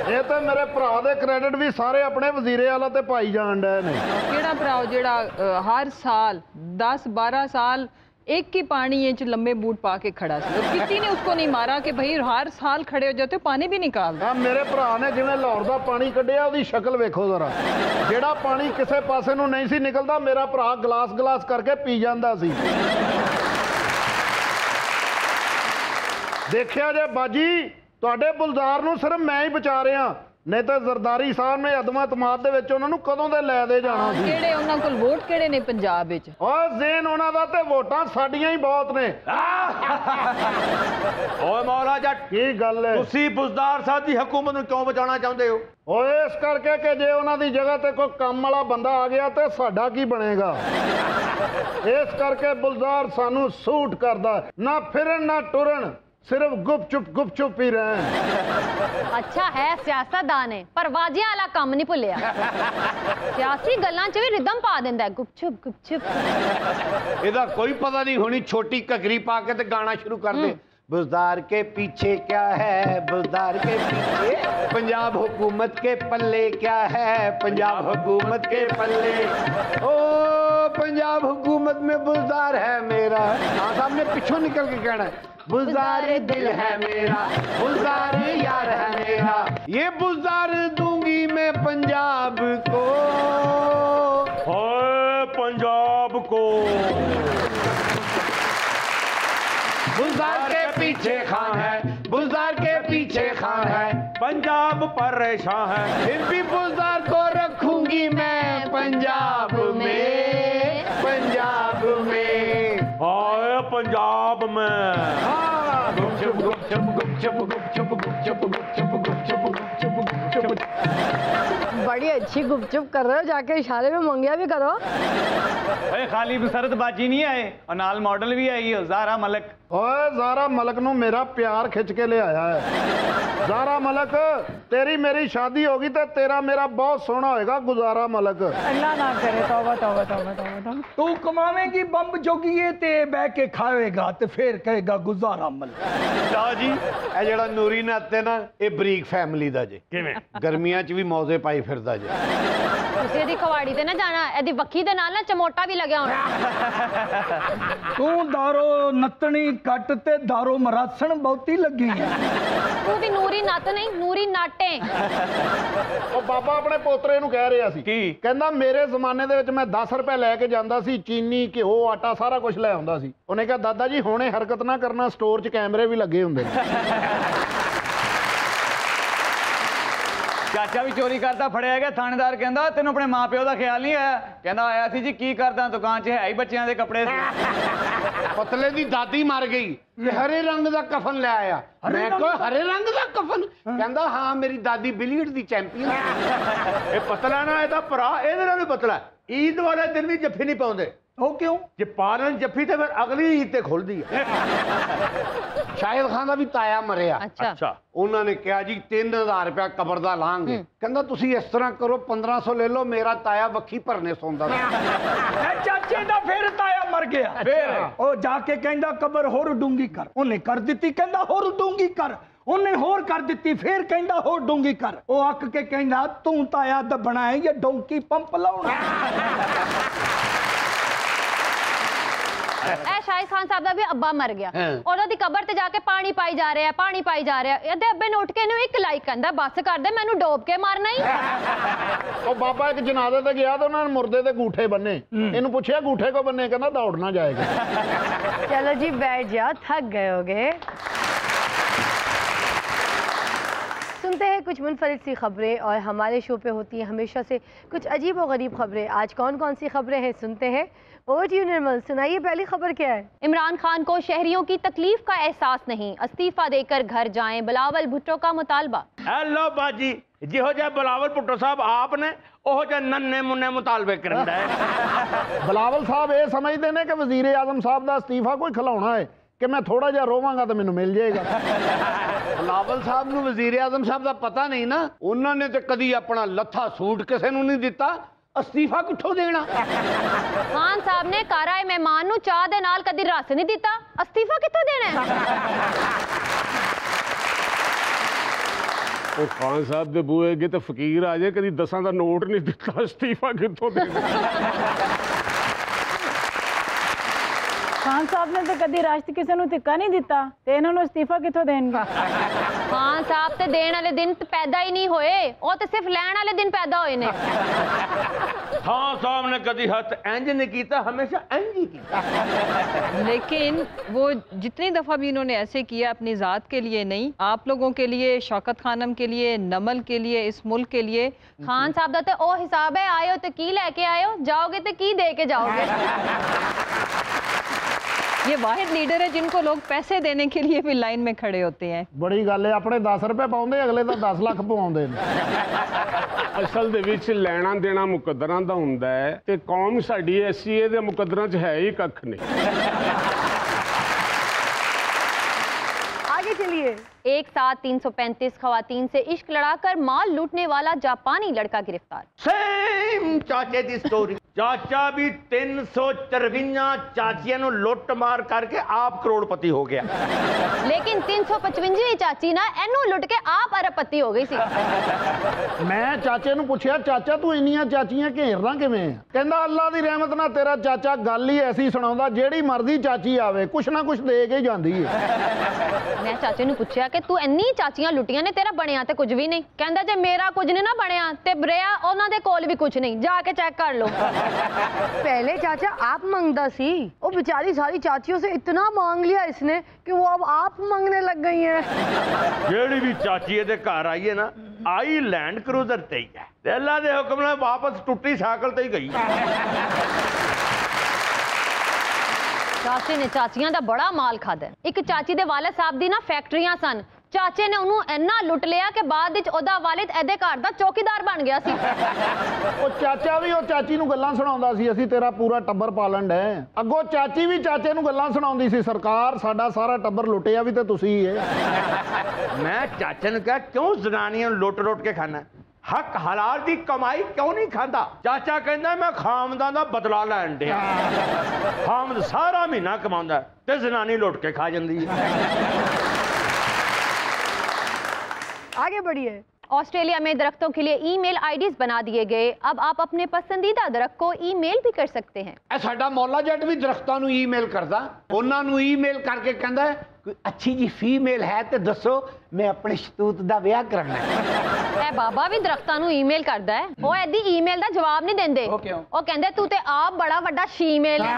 S8: ਇਹ ਤਾਂ ਮੇਰੇ ਭਰਾ ਦੇ ਕ੍ਰੈਡਿਟ ਵੀ ਸਾਰੇ ਆਪਣੇ ਵਜ਼ੀਰੇ ਆਲਾ ਤੇ ਪਾਈ ਜਾਣ ਡਏ ਨੇ।
S2: ਕਿਹੜਾ ਭਰਾ ਜਿਹੜਾ ਹਰ ਸਾਲ 10-12 साल एक ही पानी च लंबे बूट पा के खड़ा सी, और किसी ने उसको नहीं मारा कि भाई हर साल खड़े हो जाते पानी भी निकाल।
S8: मेरे भरा ने जिवें लाहौर का पानी कढ़िया ਉਹਦੀ शक्ल वेखो जरा, ਜਿਹੜਾ पानी किसी पासे ਨੂੰ नहीं सी निकलता मेरा भरा गिलास गिलास करके पी जाता सी। देखिया जे बाजी ਤੁਹਾਡੇ ਬੁਲਦਾਰ ਨੂੰ ਸਿਰਫ ਮੈਂ ਹੀ ਬਚਾ ਰਿਹਾ, नहीं तो जरदारी साहब ने अदमा तमाद दे विच उन्हां नूं कदों दे लै दे जाना सी।
S2: किहड़े उन्हां कोल वोट किहड़े ने पंजाब विच?
S8: ओए ज़ेन उन्हां दा ते वोटां साडीਆਂ ही बहुत ने।
S3: ओए मौला जट
S8: की गल है,
S3: तुसी बुज़दार साहब दी हुकूमत नूं क्यों बचाना चाहुंदे हो?
S8: ओए इस करके कि जे उन्हां दी जगह ते कोई काम वाला बंदा आ गया ते साडा की बनेगा। इस करके बुलदार सानू सूट करदा, ना फिरन ना टुरन, सिर्फ गुपचुप ही रहें।
S4: अच्छा है सियासतदान है पर बाजियां वाला काम नहीं भुलिया। सियासी गल्लां च भी रिदम पा दिंदा है, गुपचुप।
S7: ਇਹਦਾ ਕੋਈ ਪਤਾ ਨਹੀਂ ਹੋਣੀ, ਛੋਟੀ ਘਗਰੀ ਪਾ ਕੇ ਤੇ ਗਾਣਾ ਸ਼ੁਰੂ ਕਰ ਦੇ। बुज़दार के पीछे क्या है, बुज़दार के पीछे पंजाब हुकूमत के पल्ले क्या है, पंजाब हुकूमत के पल्ले। ओ पंजाब हुकूमत में बुज़दार है मेरा। हाँ साहब ने पिछों निकल के कहना है बुज़दार दिल है मेरा, बुज़दार यार है मेरा, ये बुज़दार दूंगी मैं पंजाब को,
S3: हाय पंजाब को।
S7: बुज़दार के पीछे खान है, बुज़दार के पीछे खान है,
S3: पंजाब परेशान है,
S7: फिर भी बुज़दार को रखूंगी मैं पंजाब में, पंजाब में।
S3: हाय पंजाब में।
S7: हाँ गुपचुप गुपचुप गुपचुप गुपचुप गुपचुप गुपचुप गुपचुप गुपचुप गुपचुप।
S1: बड़ी अच्छी गुपचुप कर रहे हो, जाके इशारे में मंगिया भी करो।
S9: अरे खाली मुसरत बाजी नहीं आए और नाल मॉडल भी आई है ज़ारा मलक।
S8: ओए ज़ारा मलक नूं मेरा प्यार खिंच के ले आया है। ज़ारा मलक तेरी मेरी शादी होगी तो तेरा मेरा बहुत सोहना होएगा गुजारा मलक।
S5: अल्लाह ना करे, तौबा तौबा तौबा तौबा तौबा।
S10: तू कमावेगी बंब जोगिए ते बह के खावेगा ते फिर कहेगा गुजारा मलक।
S7: ਲਓ ਜੀ ਇਹ ਜਿਹੜਾ ਨੂਰੀ ਨੱਤ ਹੈ ਨਾ ਇਹ ਬਰੀਕ ਫੈਮਿਲੀ ਦਾ ਜੇ।
S3: ਕਿਵੇਂ?
S7: ਗਰਮੀਆਂ 'ਚ ਵੀ ਮੌਜ਼ੇ ਪਾਈ ਫਿਰਦਾ ਜੇ।
S4: ਤੁਸੀਂ ਇਹਦੀ ਖਵਾੜੀ ਤੇ ਨਾ ਜਾਣਾ, ਇਹਦੀ ਵੱਖੀ ਦੇ ਨਾਲ ਨਾ ਚਮੋਟਾ ਵੀ ਲੱਗਿਆ ਹੋਣਾ।
S10: तू दारो नतनी कट ते दारो मरासण बहुती लगी है।
S4: ਤੂੰ ਵੀ ਨੂਰੀ ਨੱਤ ਨਹੀਂ ਨੂਰੀ ਨਾਟੇ।
S8: ਉਹ ਬਾਬਾ ਆਪਣੇ ਪੋਤਰੇ ਨੂੰ ਕਹਿ ਰਿਹਾ ਸੀ
S3: ਕੀ?
S8: ਕਹਿੰਦਾ ਮੇਰੇ ਜ਼ਮਾਨੇ ਦੇ ਵਿੱਚ ਮੈਂ 10 ਰੁਪਏ ਲੈ ਕੇ ਜਾਂਦਾ ਸੀ, ਚੀਨੀ ਘਿਓ ਆਟਾ ਸਾਰਾ ਕੁਝ ਲੈ ਆਉਂਦਾ ਸੀ। ਉਹਨੇ ਕਿਹਾ ਦਾਦਾ ਜੀ ਹੁਣੇ ਹਰਕਤ ਨਾ ਕਰਨਾ, ਸਟੋਰ 'ਚ ਕੈਮਰੇ ਵੀ ਲੱਗੇ ਹੁੰਦੇ ਨੇ।
S9: चाचा भी चोरी करता फड़िया गया, थानेदार कहता तेन अपने माँ प्यो का ख्याल नहीं आया? कहता आया सी जी, की करदा दुकान च है ही बच्चों के कपड़े सी।
S7: ਪਤਲੇ ਦੀ ਦਾਦੀ ਮਰ ਗਈ ਤੇ ਹਰੇ ਰੰਗ ਦਾ ਕਫਨ ਲੈ ਆਇਆ। ਮੈਂ ਕਿਹਾ ਹਰੇ ਰੰਗ ਦਾ ਕਫਨ? ਕਹਿੰਦਾ ਹਾਂ ਮੇਰੀ ਦਾਦੀ ਬਿਲੀਅਰਡ ਦੀ ਚੈਂਪੀਅਨ।
S3: ਇਹ ਪਤਲਾ ਨਾ ਇਹਦਾ ਭਰਾ ਇਹਦੇ ਨਾਲ ਵੀ ਪਤਲਾ। ਈਦ ਵਾਲੇ ਦਿਨ ਵੀ ਜੱਫੀ ਨਹੀਂ ਪਾਉਂਦੇ।
S10: ਉਹ ਕਿਉਂ?
S3: ਜੇ ਪਾਲਣ ਜੱਫੀ ਤੇ ਫਿਰ ਅਗਲੀ ਈਦ ਤੇ ਖੁੱਲਦੀ ਹੈ।
S7: ਸ਼ਾਹਿਦ ਖਾਨ ਦਾ ਵੀ ਤਾਇਆ ਮਰਿਆ।
S4: ਅੱਛਾ
S7: ਉਹਨਾਂ ਨੇ ਕਿਹਾ ਜੀ 3000 ਰੁਪਇਆ ਕਬਰ ਦਾ ਲਾਂਗੇ। ਕਹਿੰਦਾ ਤੁਸੀਂ ਇਸ ਤਰ੍ਹਾਂ ਕਰੋ 1500 ਲੈ ਲਓ, ਮੇਰਾ ਤਾਇਆ ਵੱਖੀ ਭਰਨੇ ਸੌਂਦਾ ਸੀ।
S10: ਇਹ ਚਾਚੇ ਦਾ ਫਿਰ ਤਾਇਆ ਮਰ ਗਿਆ। ਫਿਰ ਉਹ ਜਾ ਕੇ ਕਹਿੰਦਾ ਕਬਰ ਹੋਰ ਡੂੰਗੀ ਕਰ। ਉਹਨੇ ਕਰ ਦਿੱਤੀ, ਕਹਿੰਦਾ ਹੋਰ ਡੂੰਗੀ ਕਰ। ਉਹਨੇ ਹੋਰ ਕਰ ਦਿੱਤੀ, ਫਿਰ ਕਹਿੰਦਾ ਹੋਰ ਡੋਂਗੀ ਕਰ। ਉਹ ਅੱਕ ਕੇ ਕਹਿੰਦਾ ਤੂੰ ਤਾਂ ਆ ਦੱਬਣਾ ਹੈ ਜਾਂ ਡੋਂਕੀ ਪੰਪ ਲਾਉਣਾ।
S4: शाहिद खान साहब का भी अब्बा मर गया, उन्होंने कबर ते जाके पानी पाई जा रहा है, पानी पाई जा रहा है। ਇਹਦੇ ਅੱਬੇ ਨੇ ਉੱਠ ਕੇ ਇਹਨੂੰ ਇੱਕ ਲਾਈਕ ਕਹਿੰਦਾ ਬਸ ਕਰ ਦੇ, ਮੈਨੂੰ ਡੋਬ ਕੇ ਮਾਰਨਾ ਹੀ।
S8: ਉਹ ਬਾਬਾ ਇੱਕ ਜਨਾਜ਼ੇ ਤੇ ਗਿਆ ਤਾਂ ਉਹਨਾਂ ਨੇ ਮੁਰਦੇ ਤੇ ਗੂਠੇ ਬੰਨੇ, ਇਹਨੂੰ ਪੁੱਛਿਆ ਗੂਠੇ ਕੋ ਬੰਨੇ, ਕਹਿੰਦਾ ਦੌੜਨਾ ਜਾਏਗਾ।
S1: चलो जी बैठ जाओ, थक गए होगे। सुनते हैं कुछ मुनफरिद सी खबरें, और हमारे शो पे होती हैं हमेशा से कुछ अजीब और गरीब खबरें। आज कौन कौन सी खबरें हैं सुनते हैं। ओवर टू यू निर्मल, सुनाइए पहली खबर क्या है।
S4: इमरान खान को शहरियों की तकलीफ का एहसास नहीं, इस्तीफा देकर घर जाएं, बिलावल भुट्टो का मुतालबा।
S3: हेलो बाजी, जिहो जा बिलावल भुट्टो साहब आपने ओहो जा नन्हे मुन्ने मुतालबे करंदा है।
S8: बिलावल साहब ये समझते हैं कि वजीर आजम साहब का इस्तीफा कोई खिलाउना है कि मैं थोड़ा जिहा रोवांगा तो मैनू मिल जाएगा।
S7: बिलावल साहब नूं वजीर आजम साहब का पता नहीं ना, उन्होंने तो कदी अपना लत्था सूट किसी नूं नहीं दिता, अस्तीफा कित्थों देना।
S4: खान साहब ने काराए मेहमान नूं चाह दे नाल कदी रस नहीं दिता, अस्तीफा कित्थों देना है।
S6: ਉਹ ਖਾਨ ਸਾਹਿਬ ਦੇ ਬੂਹੇ ਅੱਗੇ ਤੇ ਫਕੀਰ ਆ ਜਾਏ, ਕਦੀ 10 ਦਾ ਨੋਟ ਨਹੀਂ ਦਿੱਤਾ, ਅਸਤੀਫਾ ਕਿੱਥੋਂ ਦੇਣਾ।
S5: खान साहब ने तो कभी राष्ट्र किसी ਨੂੰ ਧੱਕਾ ਨਹੀਂ ਦਿੱਤਾ ਤੇ ਇਹਨਾਂ ਨੂੰ ਅਸਤੀਫਾ ਕਿੱਥੋਂ ਦੇਣਗੇ।
S4: खान साहब ते देण वाले दिन पैदा ही नहीं होए, ਉਹ ਤੇ सिर्फ लैण वाले दिन पैदा होए ने।
S3: खान साहब ने कदी हथ इंज नहीं कीता, हमेशा इंज ही कीता।
S2: लेकिन वो जितनी दफ़ा भी इन्होंने ऐसे किया अपनी ज़ात के लिए नहीं, आप लोगों के लिए, शौकत खानम के लिए, नमल के लिए, इस मुल्क के लिए।
S4: खान साहब दा ते ओ हिसाब है, आयो ते की लेके आयो, जाओगे ते की दे के जाओगे।
S2: ये वाहिद लीडर है जिनको लोग पैसे देने के लिए भी लाइन में खड़े होते हैं।
S8: बड़ी गल है, अपने 10 रुपए पाउंदे, अगले तो 10 ਲੱਖ ਪਵਾਉਂਦੇ ਨੇ।
S6: ਅਸਲ ਦੇ ਵਿੱਚ ਲੈਣਾ ਦੇਣਾ ਮੁਕੱਦਰਾਂ ਦਾ ਹੁੰਦਾ ਹੈ ਤੇ ਕੌਮ ਸਾਡੀ ਐਸੀ ਹੈ ਦੇ ਮੁਕੱਦਰਾਂ 'ਚ ਹੈ ਹੀ ਕੱਖ ਨਹੀਂ।
S1: आगे चलिए।
S4: एक साथ 335 खवातीन से इश्क लड़ाकर माल लूटने वाला जापानी लड़का गिरफ्तार।
S3: सेम चाचे दी स्टोरी। चाचा भी 353 चाचियां ਨੂੰ ਲੁੱਟ ਮਾਰ ਕਰਕੇ ਆਪ ਕਰੋੜਪਤੀ ਹੋ ਗਿਆ।
S4: लेकिन 355 ਚਾਚੀ ਨਾ ਇਹਨੂੰ ਲੁੱਟ ਕੇ ਆਪ ਅਰਬਪਤੀ ਹੋ ਗਈ ਸੀ।
S8: ਮੈਂ ਚਾਚੇ ਨੂੰ ਪੁੱਛਿਆ, ਚਾਚਾ ਤੂੰ ਇੰਨੀਆਂ ਚਾਚੀਆਂ ਘੇਰਦਾ ਕਿਵੇਂ? ਕਹਿੰਦਾ ਅੱਲਾ ਦੀ ਰਹਿਮਤ ਨਾਲ ਤੇਰਾ ਚਾਚਾ ਗੱਲ ਹੀ ਐਸੀ ਸੁਣਾਉਂਦਾ, ਜਿਹੜੀ ਮਰਜ਼ੀ ਚਾਚੀ ਆਵੇ ਕੁਛ ਨਾ ਕੁਛ ਦੇ ਕੇ ਜਾਂਦੀ ਹੈ।
S4: ਮੈਂ ਚਾਚੇ ਨੂੰ ਪੁੱਛਿਆ ਕਿ ਤੂੰ ਇੰਨੀ ਚਾਚੀਆਂ ਲੁੱਟੀਆਂ ਨੇ, ਤੇਰਾ ਬਣਿਆ ਤੇ ਕੁਝ ਵੀ ਨਹੀਂ। ਕਹਿੰਦਾ ਜੇ ਮੇਰਾ ਕੁਝ ਨਹੀਂ ਨਾ ਬਣਿਆ ਤੇ ਬਰਿਆ ਉਹਨਾਂ ਦੇ ਕੋਲ ਵੀ ਕੁਝ ਨਹੀਂ, ਜਾ ਕੇ ਚੈੱਕ कर लो।
S1: पहले चाचा आप मांगता सी, वो बेचारी सारी चाचियों से इतना मांग लिया इसने कि वो अब आप मांगने लग गई हैं।
S3: ਜਿਹੜੀ ਵੀ ਚਾਚੀ ਇਹਦੇ ਘਰ ਆਈ ਹੈ ਨਾ, ਆਈ ਲੈਂਡ ਕਰੂਜ਼ਰ ਤੇ ਹੀ ਹੈ ਤੇ ਅੱਲਾ ਦੇ ਹੁਕਮ ਨਾਲ ਵਾਪਸ ਟੁੱਟੀ ਸਾਈਕਲ ਤੇ ਹੀ ਗਈ।
S4: ਚਾਚੇ ਨੇ ਚਾਚੀਆਂ ਦਾ ਬੜਾ ਮਾਲ ਖਾਦਾ। ਇੱਕ ਚਾਚੀ ਦੇ ਵਾਲਿਦ ਸਾਹਿਬ ਦੀ ਨਾ ਫੈਕਟਰੀਆਂ ਸਨ, ਚਾਚੇ ਨੇ ਉਹਨੂੰ ਇੰਨਾ ਲੁੱਟ ਲਿਆ ਕਿ ਬਾਅਦ ਵਿੱਚ ਉਹਦਾ ਵਾਲਿਦ ਇਹਦੇ ਘਰ ਦਾ ਚੌਕੀਦਾਰ ਬਣ ਗਿਆ ਸੀ।
S8: ਉਹ ਚਾਚਾ ਵੀ ਉਹ ਚਾਚੀ ਨੂੰ ਗੱਲਾਂ ਸੁਣਾਉਂਦਾ ਸੀ, ਅਸੀਂ ਤੇਰਾ ਪੂਰਾ ਟੱਬਰ ਪਾਲਣ ਡੈ। ਅੱਗੋਂ ਚਾਚੀ ਵੀ ਚਾਚੇ ਨੂੰ ਗੱਲਾਂ ਸੁਣਾਉਂਦੀ ਸੀ, ਸਰਕਾਰ ਸਾਡਾ ਸਾਰਾ ਟੱਬਰ ਲੁੱਟਿਆ ਵੀ ਤੇ ਤੁਸੀਂ ਹੀ ਹੈ।
S3: ਮੈਂ ਚਾਚੇ ਨੂੰ ਕਿਹਾ ਕਿਉਂ ਜ਼ਨਾਨੀਆਂ ਨੂੰ ਲੁੱਟ ਕੇ ਖਾਣਾ, ਹੱਕ ਹਲਾਲ ਦੀ ਕਮਾਈ ਕਿਉਂ ਨਹੀਂ ਖਾਂਦਾ? ਚਾਚਾ ਕਹਿੰਦਾ ਮੈਂ ਖਾਮਦਾਂ ਦਾ ਬਦਲਾ ਲੈਣ ਡਿਆ। ਖਾਮਦ ਸਾਰਾ ਮਹੀਨਾ ਕਮਾਉਂਦਾ ਤੇ ਜ਼ਨਾਨੀ ਲੁੱਟ ਕੇ ਖਾ ਜਾਂਦੀ ਹੈ।
S1: आगे बढ़िए।
S4: ऑस्ट्रेलिया में दरख्तों के लिए ईमेल आईडीज बना दिए गए। अब आप अपने पसंदीदा दरख्त को ईमेल भी कर सकते हैं।
S7: ਇਹ ਸਾਡਾ ਮੌਲਾ ਜੱਟ ਵੀ ਦਰਖਤਾਂ ਨੂੰ ਈਮੇਲ ਕਰਦਾ, ਉਹਨਾਂ ਨੂੰ ਈਮੇਲ ਕਰਕੇ ਕਹਿੰਦਾ ਕੋਈ ਅੱਛੀ ਜੀ ਫੀਮੇਲ ਹੈ ਤੇ ਦੱਸੋ, ਮੈਂ ਆਪਣੇ ਸ਼ਤੂਤ ਦਾ ਵਿਆਹ ਕਰਾਉਣਾ ਹੈ।
S4: ਇਹ ਬਾਬਾ ਵੀ ਦਰਖਤਾਂ ਨੂੰ ਈਮੇਲ ਕਰਦਾ ਹੈ। ਉਹ ਐਦੀ ਈਮੇਲ ਦਾ ਜਵਾਬ ਨਹੀਂ ਦਿੰਦੇ।
S9: ਉਹ ਕਿਉਂ?
S4: ਉਹ ਕਹਿੰਦੇ ਤੂੰ ਤੇ ਆਪ ਬੜਾ ਵੱਡਾ ਸ਼ੀਮੇਲ ਹੈ।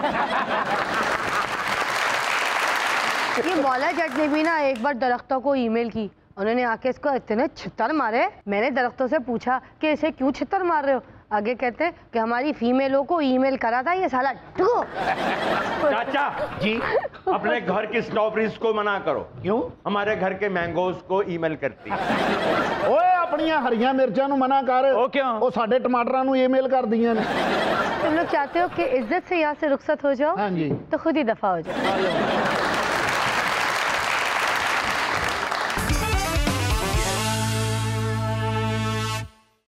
S1: ये मौला जट ने भी ना एक बार दरख्तों को ईमेल की, उन्होंने आके इसको इतने छितर मारे। मैंने दरख्तों से पूछा कि इसे क्यों छितर मार रहे हो? आगे कहते हैं कि हमारी फीमेलों को ईमेल करा था ये साला
S3: चाचा जी अपने घर की स्ट्रॉबेरीज को मना करो।
S7: क्यों?
S3: हमारे घर के मैंगोज को ईमेल करती है।
S8: ਓਏ ਆਪਣੀਆਂ ਹਰੀਆਂ ਮਿਰਚਾਂ ਨੂੰ ਮਨਾ ਕਰ।
S9: ਉਹ ਕਿਉਂ?
S8: ਉਹ ਸਾਡੇ ਟਮਾਟਰਾਂ ਨੂੰ ਈਮੇਲ ਕਰਦੀਆਂ ਨੇ।
S1: तुम लोग चाहते हो कि इज्जत से यहाँ से रुखसत हो जाओ,
S8: हाँ जी।
S1: तो खुद ही दफा हो जाओ।